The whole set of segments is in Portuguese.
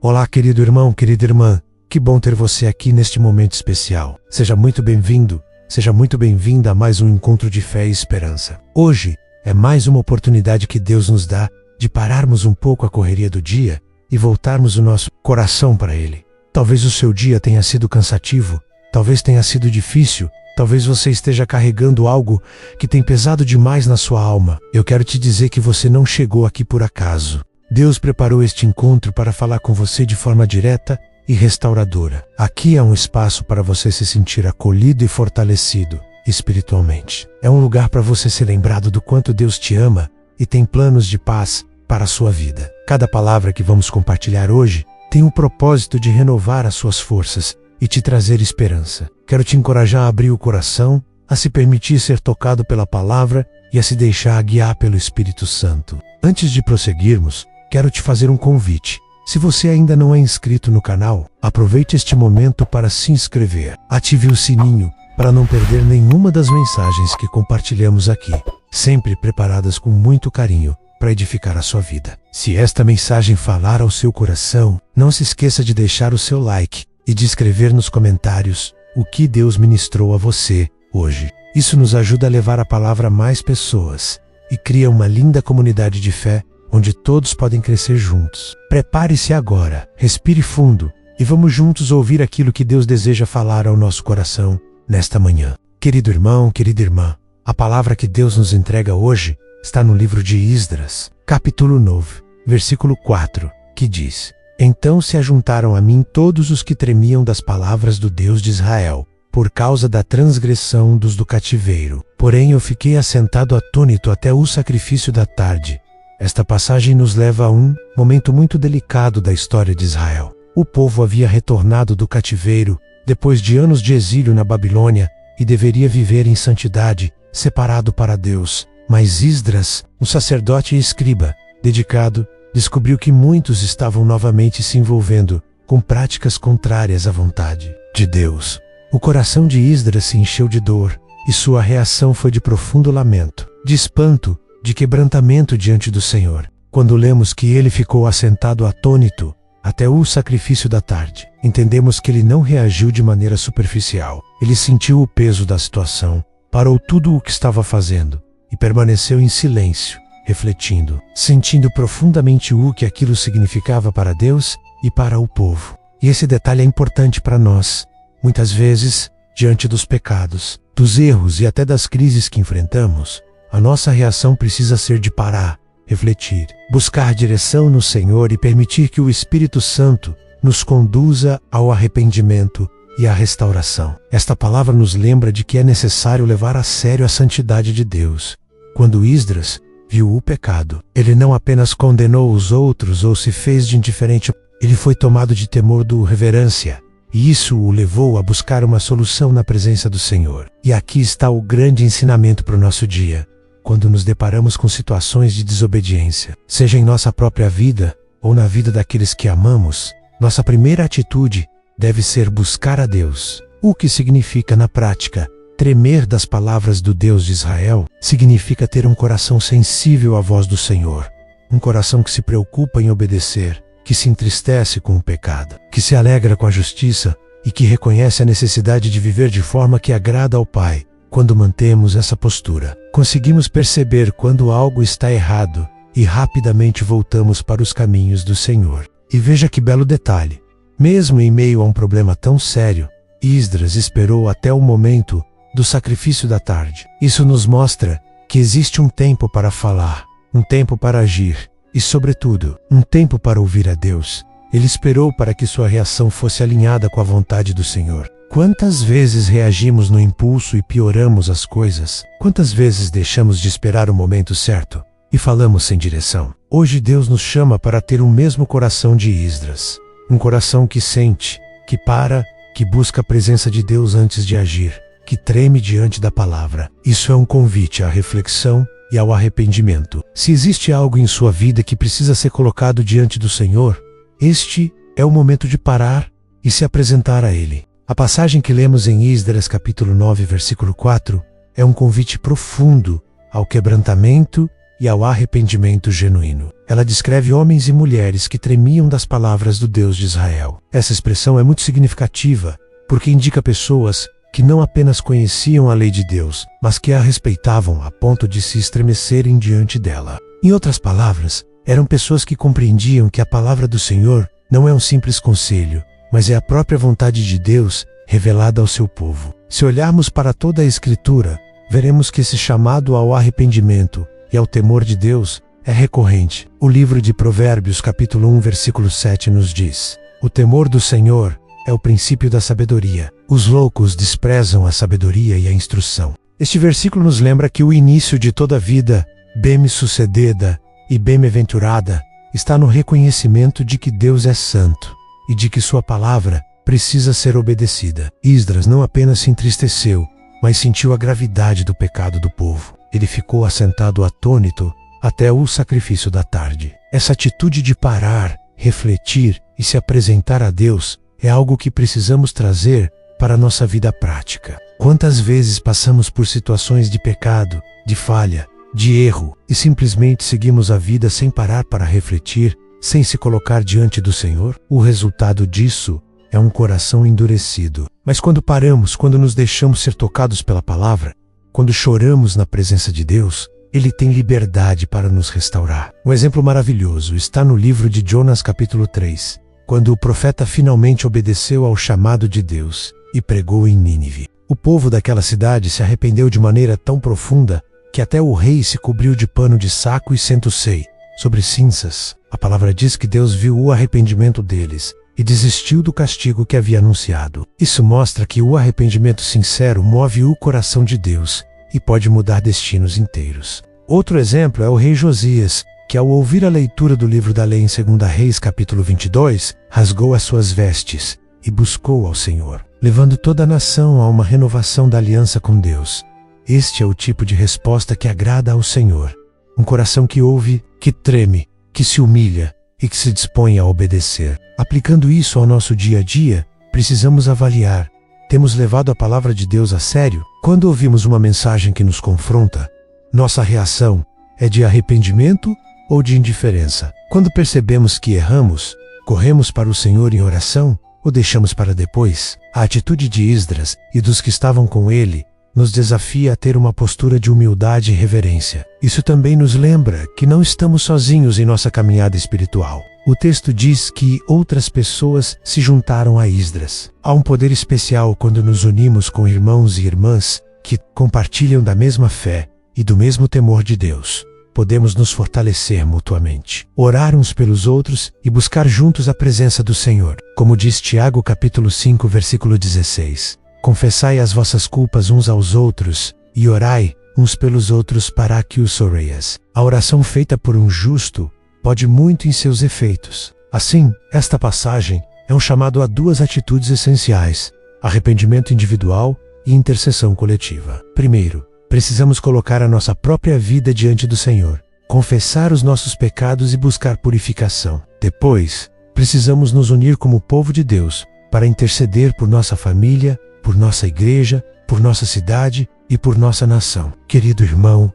Olá, querido irmão, querida irmã, que bom ter você aqui neste momento especial. Seja muito bem-vindo, seja muito bem-vinda a mais um encontro de fé e esperança. Hoje é mais uma oportunidade que Deus nos dá de pararmos um pouco a correria do dia e voltarmos o nosso coração para Ele. Talvez o seu dia tenha sido cansativo, talvez tenha sido difícil, talvez você esteja carregando algo que tem pesado demais na sua alma. Eu quero te dizer que você não chegou aqui por acaso. Deus preparou este encontro para falar com você de forma direta e restauradora. Aqui é um espaço para você se sentir acolhido e fortalecido espiritualmente. É um lugar para você ser lembrado do quanto Deus te ama e tem planos de paz para a sua vida. Cada palavra que vamos compartilhar hoje tem o propósito de renovar as suas forças e te trazer esperança. Quero te encorajar a abrir o coração, a se permitir ser tocado pela palavra e a se deixar guiar pelo Espírito Santo. Antes de prosseguirmos, quero te fazer um convite. Se você ainda não é inscrito no canal, aproveite este momento para se inscrever. Ative o sininho para não perder nenhuma das mensagens que compartilhamos aqui, sempre preparadas com muito carinho para edificar a sua vida. Se esta mensagem falar ao seu coração, não se esqueça de deixar o seu like e de escrever nos comentários o que Deus ministrou a você hoje. Isso nos ajuda a levar a palavra a mais pessoas e cria uma linda comunidade de fé onde todos podem crescer juntos. Prepare-se agora, respire fundo e vamos juntos ouvir aquilo que Deus deseja falar ao nosso coração nesta manhã. Querido irmão, querida irmã, a palavra que Deus nos entrega hoje está no livro de Esdras, capítulo 9, versículo 4, que diz: Então se ajuntaram a mim todos os que tremiam das palavras do Deus de Israel, por causa da transgressão dos do cativeiro. Porém eu fiquei assentado atônito até o sacrifício da tarde. Esta passagem nos leva a um momento muito delicado da história de Israel. O povo havia retornado do cativeiro depois de anos de exílio na Babilônia e deveria viver em santidade, separado para Deus. Mas Esdras, um sacerdote e escriba dedicado, descobriu que muitos estavam novamente se envolvendo com práticas contrárias à vontade de Deus. O coração de Esdras se encheu de dor e sua reação foi de profundo lamento, de espanto, de quebrantamento diante do Senhor. Quando lemos que ele ficou assentado atônito até o sacrifício da tarde, entendemos que ele não reagiu de maneira superficial. Ele sentiu o peso da situação, parou tudo o que estava fazendo e permaneceu em silêncio, refletindo, sentindo profundamente o que aquilo significava para Deus e para o povo. E esse detalhe é importante para nós. Muitas vezes, diante dos pecados, dos erros e até das crises que enfrentamos, a nossa reação precisa ser de parar, refletir, buscar direção no Senhor e permitir que o Espírito Santo nos conduza ao arrependimento e à restauração. Esta palavra nos lembra de que é necessário levar a sério a santidade de Deus. Quando Esdras viu o pecado, ele não apenas condenou os outros ou se fez de indiferente, ele foi tomado de temor do reverência, e isso o levou a buscar uma solução na presença do Senhor. E aqui está o grande ensinamento para o nosso dia. Quando nos deparamos com situações de desobediência, seja em nossa própria vida ou na vida daqueles que amamos, nossa primeira atitude deve ser buscar a Deus. O que significa na prática tremer das palavras do Deus de Israel significa ter um coração sensível à voz do Senhor, um coração que se preocupa em obedecer, que se entristece com o pecado, que se alegra com a justiça e que reconhece a necessidade de viver de forma que agrada ao Pai. Quando mantemos essa postura, conseguimos perceber quando algo está errado e rapidamente voltamos para os caminhos do Senhor. E veja que belo detalhe, mesmo em meio a um problema tão sério, Esdras esperou até o momento do sacrifício da tarde. Isso nos mostra que existe um tempo para falar, um tempo para agir e, sobretudo, um tempo para ouvir a Deus. Ele esperou para que sua reação fosse alinhada com a vontade do Senhor. Quantas vezes reagimos no impulso e pioramos as coisas? Quantas vezes deixamos de esperar o momento certo e falamos sem direção? Hoje Deus nos chama para ter o mesmo coração de Esdras. Um coração que sente, que para, que busca a presença de Deus antes de agir, que treme diante da palavra. Isso é um convite à reflexão e ao arrependimento. Se existe algo em sua vida que precisa ser colocado diante do Senhor, este é o momento de parar e se apresentar a Ele. A passagem que lemos em Esdras capítulo 9, versículo 4, é um convite profundo ao quebrantamento e ao arrependimento genuíno. ela descreve homens e mulheres que tremiam das palavras do Deus de Israel. Essa expressão é muito significativa, porque indica pessoas que não apenas conheciam a lei de Deus, mas que a respeitavam a ponto de se estremecerem diante dela. Em outras palavras, eram pessoas que compreendiam que a palavra do Senhor não é um simples conselho, mas é a própria vontade de Deus revelada ao seu povo. Se olharmos para toda a Escritura, veremos que esse chamado ao arrependimento e ao temor de Deus é recorrente. O livro de Provérbios, capítulo 1, versículo 7 nos diz: "O temor do Senhor é o princípio da sabedoria. Os loucos desprezam a sabedoria e a instrução." Este versículo nos lembra que o início de toda vida bem-sucedida e bem-aventurada está no reconhecimento de que Deus é santo e de que sua palavra precisa ser obedecida. Esdras não apenas se entristeceu, mas sentiu a gravidade do pecado do povo. Ele ficou assentado atônito até o sacrifício da tarde. Essa atitude de parar, refletir e se apresentar a Deus é algo que precisamos trazer para a nossa vida prática. Quantas vezes passamos por situações de pecado, de falha, de erro e simplesmente seguimos a vida sem parar para refletir, sem se colocar diante do Senhor? O resultado disso é um coração endurecido. Mas quando paramos, quando nos deixamos ser tocados pela palavra, quando choramos na presença de Deus, Ele tem liberdade para nos restaurar. Um exemplo maravilhoso está no livro de Jonas, capítulo 3, quando o profeta finalmente obedeceu ao chamado de Deus e pregou em Nínive. O povo daquela cidade se arrependeu de maneira tão profunda que até o rei se cobriu de pano de saco e sentou-se sobre cinzas. A palavra diz que Deus viu o arrependimento deles e desistiu do castigo que havia anunciado. Isso mostra que o arrependimento sincero move o coração de Deus e pode mudar destinos inteiros. Outro exemplo é o rei Josias, que ao ouvir a leitura do livro da lei em 2 Reis, capítulo 22, rasgou as suas vestes e buscou ao Senhor, levando toda a nação a uma renovação da aliança com Deus. Este é o tipo de resposta que agrada ao Senhor. Um coração que ouve, que treme, que se humilha e que se dispõe a obedecer. Aplicando isso ao nosso dia a dia, precisamos avaliar: temos levado a palavra de Deus a sério? Quando ouvimos uma mensagem que nos confronta, nossa reação é de arrependimento ou de indiferença? Quando percebemos que erramos, corremos para o Senhor em oração ou deixamos para depois? A atitude de Esdras e dos que estavam com ele nos desafia a ter uma postura de humildade e reverência. Isso também nos lembra que não estamos sozinhos em nossa caminhada espiritual. O texto diz que outras pessoas se juntaram a Esdras. Há um poder especial quando nos unimos com irmãos e irmãs que compartilham da mesma fé e do mesmo temor de Deus. Podemos nos fortalecer mutuamente, orar uns pelos outros e buscar juntos a presença do Senhor. Como diz Tiago capítulo 5, versículo 16. Confessai as vossas culpas uns aos outros e orai uns pelos outros para que os soreias. A oração feita por um justo pode muito em seus efeitos. Assim, esta passagem é um chamado a duas atitudes essenciais: arrependimento individual e intercessão coletiva. Primeiro, precisamos colocar a nossa própria vida diante do Senhor, confessar os nossos pecados e buscar purificação. Depois, precisamos nos unir como povo de Deus para interceder por nossa família, por nossa igreja, por nossa cidade e por nossa nação. Querido irmão,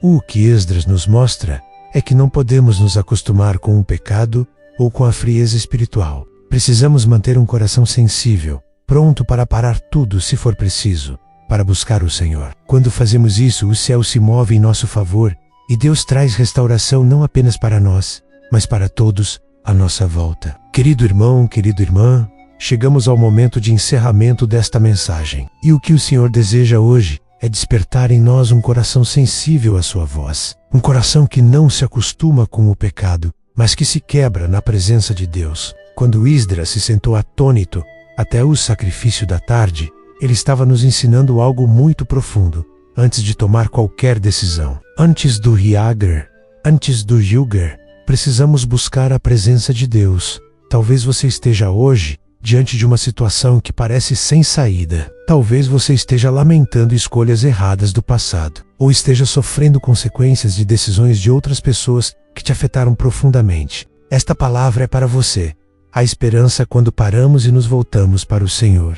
o que Esdras nos mostra é que não podemos nos acostumar com o pecado ou com a frieza espiritual. Precisamos manter um coração sensível, pronto para parar tudo se for preciso, para buscar o Senhor. Quando fazemos isso, o céu se move em nosso favor e Deus traz restauração não apenas para nós, mas para todos à nossa volta. Querido irmão, querida irmã, chegamos ao momento de encerramento desta mensagem. E o que o Senhor deseja hoje é despertar em nós um coração sensível à sua voz. Um coração que não se acostuma com o pecado, mas que se quebra na presença de Deus. Quando Esdras se sentou atônito até o sacrifício da tarde, ele estava nos ensinando algo muito profundo antes de tomar qualquer decisão. Antes do Yuger, precisamos buscar a presença de Deus. Talvez você esteja hoje diante de uma situação que parece sem saída. Talvez você esteja lamentando escolhas erradas do passado, ou esteja sofrendo consequências de decisões de outras pessoas que te afetaram profundamente. Esta palavra é para você. Há esperança quando paramos e nos voltamos para o Senhor.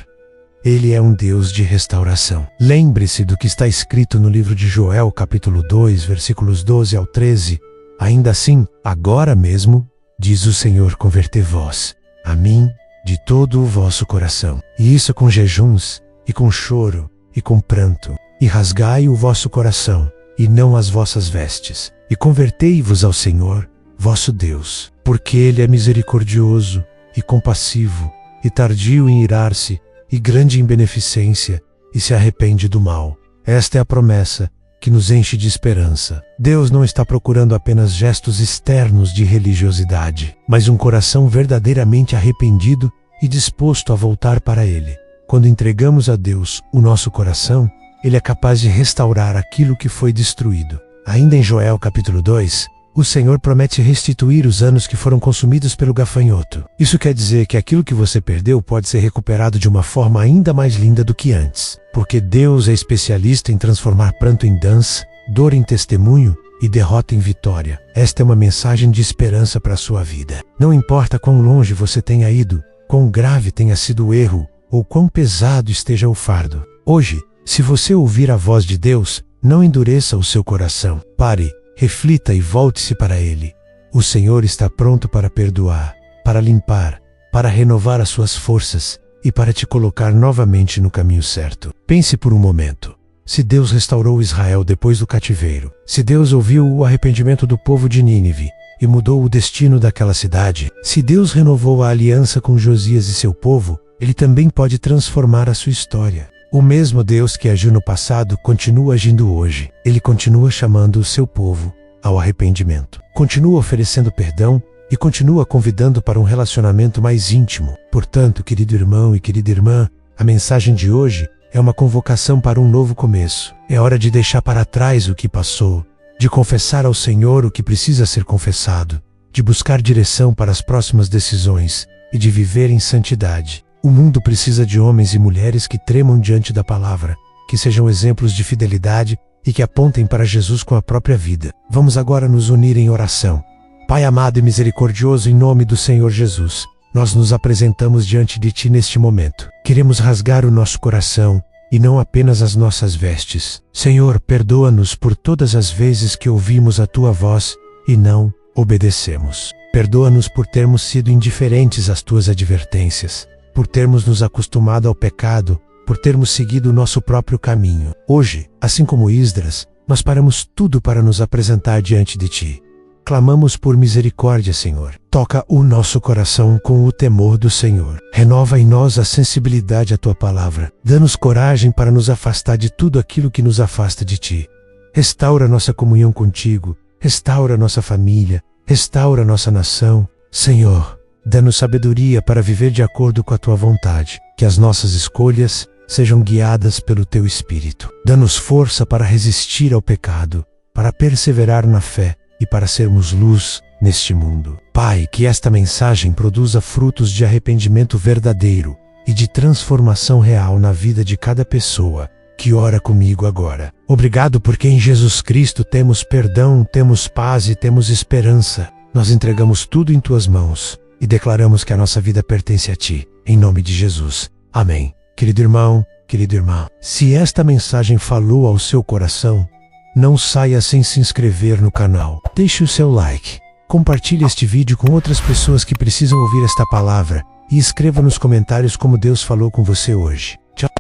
Ele é um Deus de restauração. Lembre-se do que está escrito no livro de Joel, capítulo 2, versículos 12 ao 13. Ainda assim, agora mesmo, diz o Senhor, convertei-vos a mim de todo o vosso coração. E isso com jejuns, e com choro, e com pranto. E rasgai o vosso coração, e não as vossas vestes. E convertei-vos ao Senhor, vosso Deus, porque Ele é misericordioso e compassivo, e tardio em irar-se, e grande em beneficência, e se arrepende do mal. Esta é a promessa que nos enche de esperança. Deus não está procurando apenas gestos externos de religiosidade, mas um coração verdadeiramente arrependido e disposto a voltar para Ele. Quando entregamos a Deus o nosso coração, Ele é capaz de restaurar aquilo que foi destruído. Ainda em Joel capítulo 2, o Senhor promete restituir os anos que foram consumidos pelo gafanhoto. Isso quer dizer que aquilo que você perdeu pode ser recuperado de uma forma ainda mais linda do que antes. Porque Deus é especialista em transformar pranto em dança, dor em testemunho e derrota em vitória. Esta é uma mensagem de esperança para a sua vida. Não importa quão longe você tenha ido, quão grave tenha sido o erro, ou quão pesado esteja o fardo. Hoje, se você ouvir a voz de Deus, não endureça o seu coração. Pare, reflita e volte-se para Ele. O Senhor está pronto para perdoar, para limpar, para renovar as suas forças e para te colocar novamente no caminho certo. Pense por um momento. Se Deus restaurou Israel depois do cativeiro, se Deus ouviu o arrependimento do povo de Nínive e mudou o destino daquela cidade, se Deus renovou a aliança com Josias e seu povo, Ele também pode transformar a sua história. O mesmo Deus que agiu no passado continua agindo hoje. Ele continua chamando o seu povo ao arrependimento. Continua oferecendo perdão e continua convidando para um relacionamento mais íntimo. Portanto, querido irmão e querida irmã, a mensagem de hoje é uma convocação para um novo começo. É hora de deixar para trás o que passou, de confessar ao Senhor o que precisa ser confessado, de buscar direção para as próximas decisões e de viver em santidade. O mundo precisa de homens e mulheres que tremam diante da palavra, que sejam exemplos de fidelidade e que apontem para Jesus com a própria vida. Vamos agora nos unir em oração. Pai amado e misericordioso, em nome do Senhor Jesus, nós nos apresentamos diante de Ti neste momento. Queremos rasgar o nosso coração e não apenas as nossas vestes. Senhor, perdoa-nos por todas as vezes que ouvimos a Tua voz e não obedecemos. Perdoa-nos por termos sido indiferentes às Tuas advertências, por termos nos acostumado ao pecado, por termos seguido o nosso próprio caminho. Hoje, assim como Esdras, nós paramos tudo para nos apresentar diante de Ti. Clamamos por misericórdia, Senhor. Toca o nosso coração com o temor do Senhor. Renova em nós a sensibilidade à Tua palavra. Dá-nos coragem para nos afastar de tudo aquilo que nos afasta de Ti. Restaura nossa comunhão contigo, restaura nossa família, restaura nossa nação. Senhor, dá-nos sabedoria para viver de acordo com a Tua vontade, que as nossas escolhas sejam guiadas pelo Teu Espírito. Dá-nos força para resistir ao pecado, para perseverar na fé e para sermos luz neste mundo. Pai, que esta mensagem produza frutos de arrependimento verdadeiro e de transformação real na vida de cada pessoa que ora comigo agora. Obrigado porque em Jesus Cristo temos perdão, temos paz e temos esperança. Nós entregamos tudo em Tuas mãos e declaramos que a nossa vida pertence a Ti, em nome de Jesus. Amém. Querido irmão, querida irmã, se esta mensagem falou ao seu coração, não saia sem se inscrever no canal. Deixe o seu like, compartilhe este vídeo com outras pessoas que precisam ouvir esta palavra e escreva nos comentários como Deus falou com você hoje. Tchau.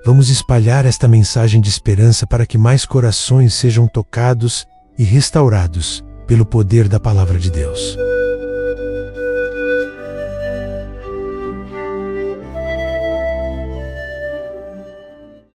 Vamos espalhar esta mensagem de esperança para que mais corações sejam tocados e restaurados pelo poder da palavra de Deus.